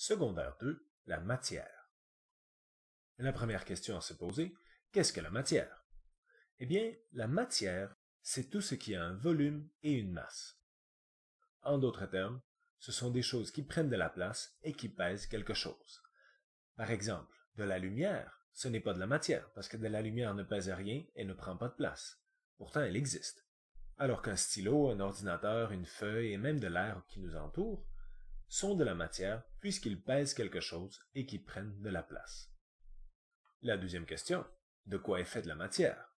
Secondaire 2, la matière. La première question à se poser, qu'est-ce que la matière? Eh bien, la matière, c'est tout ce qui a un volume et une masse. En d'autres termes, ce sont des choses qui prennent de la place et qui pèsent quelque chose. Par exemple, de la lumière, ce n'est pas de la matière, parce que de la lumière ne pèse rien et ne prend pas de place. Pourtant, elle existe. Alors qu'un stylo, un ordinateur, une feuille et même de l'air qui nous entoure sont de la matière puisqu'ils pèsent quelque chose et qui prennent de la place. La deuxième question, de quoi est faite la matière?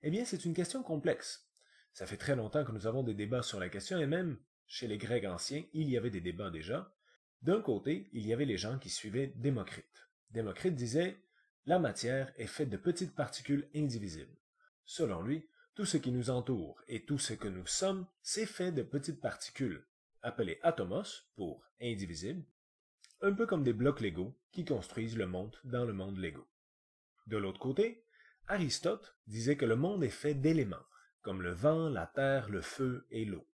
Eh bien, c'est une question complexe. Ça fait très longtemps que nous avons des débats sur la question et même chez les Grecs anciens, il y avait des débats déjà. D'un côté, il y avait les gens qui suivaient Démocrite. Démocrite disait « La matière est faite de petites particules indivisibles. » Selon lui, tout ce qui nous entoure et tout ce que nous sommes, c'est fait de petites particules, appelées atomos pour indivisibles, un peu comme des blocs Lego qui construisent le monde dans le monde Lego. De l'autre côté, Aristote disait que le monde est fait d'éléments, comme le vent, la terre, le feu et l'eau.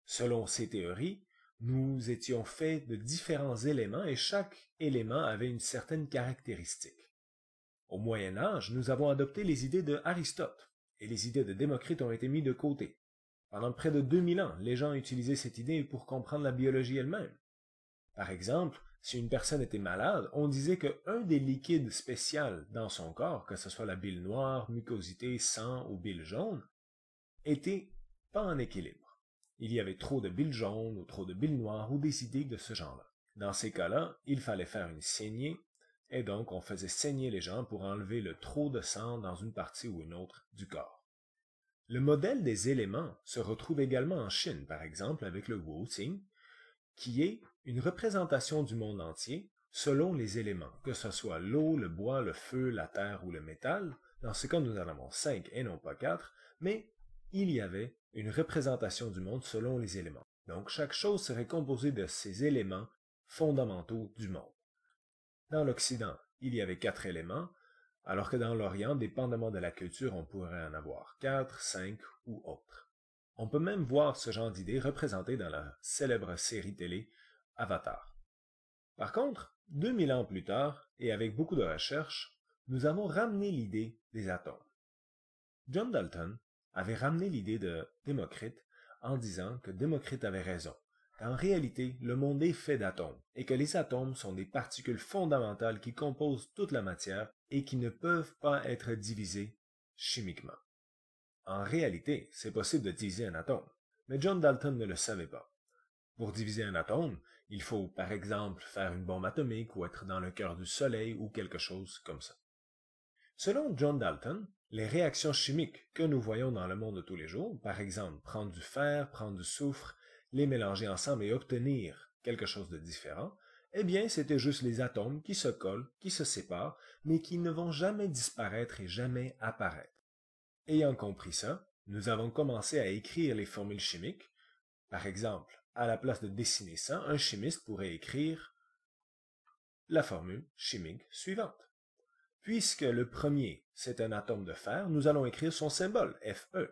Selon ces théories, nous étions faits de différents éléments et chaque élément avait une certaine caractéristique. Au Moyen Âge, nous avons adopté les idées de Aristote et les idées de Démocrite ont été mises de côté. Pendant près de 2000 ans, les gens utilisaient cette idée pour comprendre la biologie elle-même. Par exemple, si une personne était malade, on disait qu'un des liquides spéciaux dans son corps, que ce soit la bile noire, mucosité, sang ou bile jaune, était pas en équilibre. Il y avait trop de bile jaune ou trop de bile noire ou des idées de ce genre-là. Dans ces cas-là, il fallait faire une saignée et donc on faisait saigner les gens pour enlever le trop de sang dans une partie ou une autre du corps. Le modèle des éléments se retrouve également en Chine, par exemple avec le Wuxing, qui est une représentation du monde entier selon les éléments, que ce soit l'eau, le bois, le feu, la terre ou le métal. Dans ce cas, nous en avons 5 et non pas 4, mais il y avait une représentation du monde selon les éléments. Donc, chaque chose serait composée de ces éléments fondamentaux du monde. Dans l'Occident, il y avait 4 éléments, alors que dans l'Orient, dépendamment de la culture, on pourrait en avoir 4, 5 ou autres. On peut même voir ce genre d'idée représentée dans la célèbre série télé Avatar. Par contre, 2000 ans plus tard, et avec beaucoup de recherches, nous avons ramené l'idée des atomes. John Dalton avait ramené l'idée de Démocrite en disant que Démocrite avait raison, qu'en réalité, le monde est fait d'atomes, et que les atomes sont des particules fondamentales qui composent toute la matière et qui ne peuvent pas être divisées chimiquement. En réalité, c'est possible de diviser un atome, mais John Dalton ne le savait pas. Pour diviser un atome, il faut par exemple faire une bombe atomique ou être dans le cœur du soleil ou quelque chose comme ça. Selon John Dalton, les réactions chimiques que nous voyons dans le monde de tous les jours, par exemple prendre du fer, prendre du soufre, les mélanger ensemble et obtenir quelque chose de différent, eh bien c'était juste les atomes qui se collent, qui se séparent, mais qui ne vont jamais disparaître et jamais apparaître. Ayant compris ça, nous avons commencé à écrire les formules chimiques. Par exemple, à la place de dessiner ça, un chimiste pourrait écrire la formule chimique suivante. Puisque le premier, c'est un atome de fer, nous allons écrire son symbole, Fe.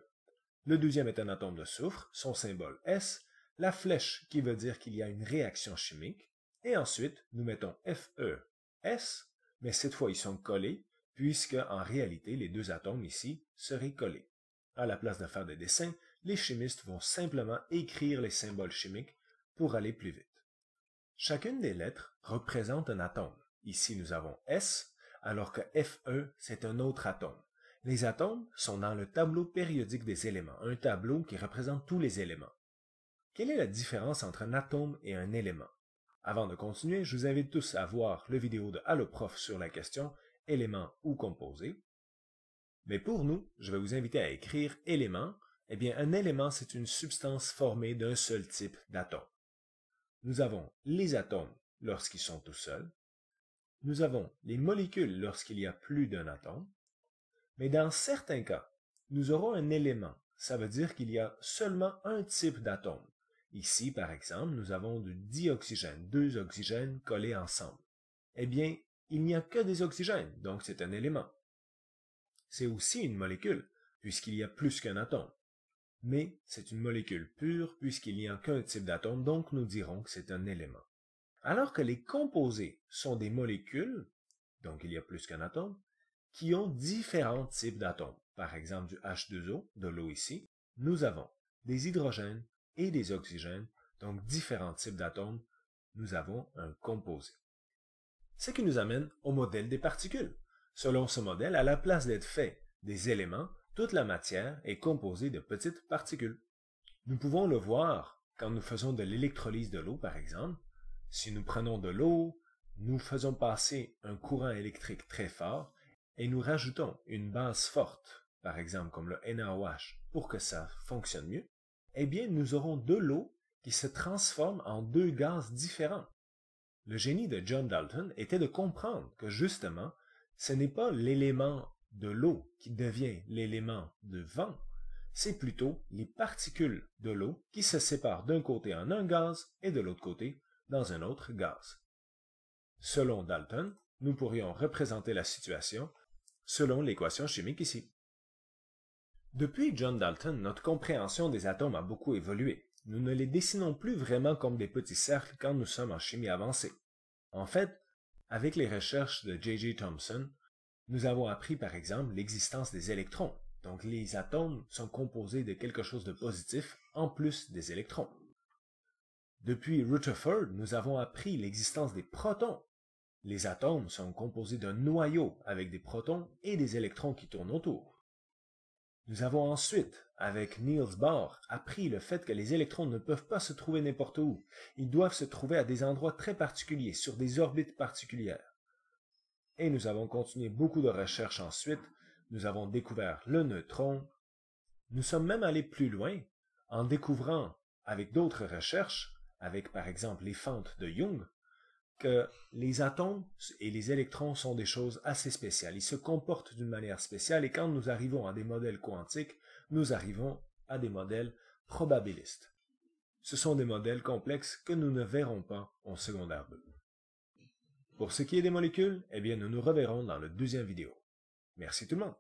Le deuxième est un atome de soufre, son symbole S, la flèche qui veut dire qu'il y a une réaction chimique, et ensuite nous mettons Fe, S, mais cette fois ils sont collés, puisque en réalité les deux atomes ici seraient collés. À la place de faire des dessins, les chimistes vont simplement écrire les symboles chimiques pour aller plus vite. Chacune des lettres représente un atome. Ici nous avons S, alors que Fe c'est un autre atome. Les atomes sont dans le tableau périodique des éléments, un tableau qui représente tous les éléments. Quelle est la différence entre un atome et un élément? Avant de continuer, je vous invite tous à voir le vidéo de Allo Prof sur la question « Élément ou composé ». Mais pour nous, je vais vous inviter à écrire « élément ». Eh bien, un élément, c'est une substance formée d'un seul type d'atome. Nous avons les atomes lorsqu'ils sont tout seuls. Nous avons les molécules lorsqu'il y a plus d'un atome. Mais dans certains cas, nous aurons un élément. Ça veut dire qu'il y a seulement un type d'atome. Ici, par exemple, nous avons du dioxygène, 2 oxygènes collés ensemble. Eh bien, il n'y a que des oxygènes, donc c'est un élément. C'est aussi une molécule, puisqu'il y a plus qu'un atome. Mais c'est une molécule pure, puisqu'il n'y a qu'un type d'atome, donc nous dirons que c'est un élément. alors que les composés sont des molécules, donc il y a plus qu'un atome, qui ont différents types d'atomes. Par exemple, du H2O, de l'eau ici, nous avons des hydrogènes et des oxygènes, donc différents types d'atomes, nous avons un composé. Ce qui nous amène au modèle des particules. Selon ce modèle, à la place d'être fait des éléments, toute la matière est composée de petites particules. Nous pouvons le voir quand nous faisons de l'électrolyse de l'eau, par exemple. Si nous prenons de l'eau, nous faisons passer un courant électrique très fort et nous rajoutons une base forte, par exemple comme le NaOH, pour que ça fonctionne mieux, eh bien nous aurons de l'eau qui se transforme en deux gaz différents. Le génie de John Dalton était de comprendre que justement, ce n'est pas l'élément de l'eau qui devient l'élément de vent, c'est plutôt les particules de l'eau qui se séparent d'un côté en un gaz et de l'autre côté dans un autre gaz. Selon Dalton, nous pourrions représenter la situation selon l'équation chimique ici. Depuis John Dalton, notre compréhension des atomes a beaucoup évolué. Nous ne les dessinons plus vraiment comme des petits cercles quand nous sommes en chimie avancée. En fait, avec les recherches de J.J. Thomson, nous avons appris par exemple l'existence des électrons. Donc les atomes sont composés de quelque chose de positif en plus des électrons. Depuis Rutherford, nous avons appris l'existence des protons. Les atomes sont composés d'un noyau avec des protons et des électrons qui tournent autour. Nous avons ensuite, avec Niels Bohr, appris le fait que les électrons ne peuvent pas se trouver n'importe où. Ils doivent se trouver à des endroits très particuliers, sur des orbites particulières. Et nous avons continué beaucoup de recherches ensuite. Nous avons découvert le neutron. Nous sommes même allés plus loin en découvrant, avec d'autres recherches, avec par exemple les fentes de Young, que les atomes et les électrons sont des choses assez spéciales. Ils se comportent d'une manière spéciale et quand nous arrivons à des modèles quantiques, nous arrivons à des modèles probabilistes. Ce sont des modèles complexes que nous ne verrons pas en secondaire 2. Pour ce qui est des molécules, eh bien nous nous reverrons dans le deuxième vidéo. Merci tout le monde.